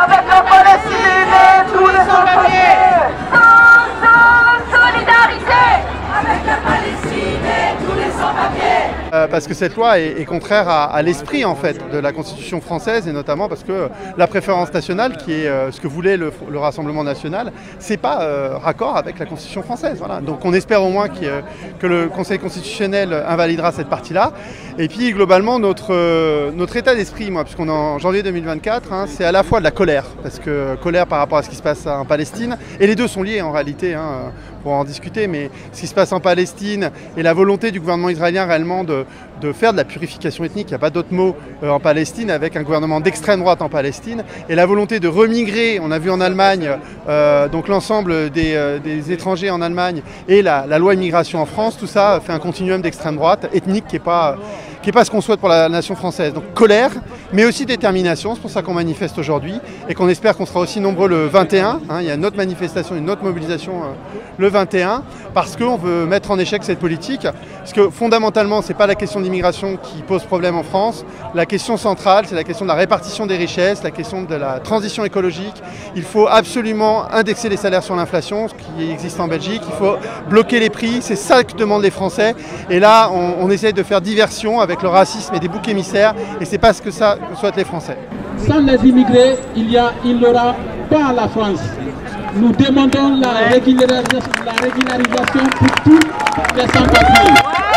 avec la Palestine et tous les sans-papiers. Solidarité avec la Palestine et tous les sans-papiers. Parce que cette loi est contraire à l'esprit en fait de la Constitution française, et notamment parce que la préférence nationale, qui est ce que voulait le Rassemblement national, c'est pas raccord avec la Constitution française. Voilà. Donc on espère au moins que le Conseil constitutionnel invalidera cette partie-là. Et puis globalement notre état d'esprit, puisqu'on est en janvier 2024, c'est à la fois de la colère, parce que colère par rapport à ce qui se passe en Palestine, et les deux sont liés en réalité, pour en discuter, mais ce qui se passe en Palestine et la volonté du gouvernement israélien réellement de faire de la purification ethnique, il n'y a pas d'autre mot en Palestine, avec un gouvernement d'extrême droite en Palestine, et la volonté de remigrer, on a vu en Allemagne, donc l'ensemble des étrangers en Allemagne et la loi immigration en France, tout ça fait un continuum d'extrême droite ethnique qui n'est pas ce qu'on souhaite pour la nation française. Donc colère, mais aussi détermination, c'est pour ça qu'on manifeste aujourd'hui, et qu'on espère qu'on sera aussi nombreux le 21, il y a une autre manifestation, une autre mobilisation le 21, parce qu'on veut mettre en échec cette politique, parce que fondamentalement, ce n'est pas la question de l'immigration qui pose problème en France, la question centrale, c'est la question de la répartition des richesses, la question de la transition écologique. Il faut absolument indexer les salaires sur l'inflation, ce qui existe en Belgique, il faut bloquer les prix, c'est ça que demandent les Français, et là, on essaye de faire diversion avec le racisme et des boucs émissaires, et c'est pas ce que ça souhaitent les Français. Sans les immigrés, il n'y aura pas la France. Nous demandons la régularisation pour tous les sans-papiers.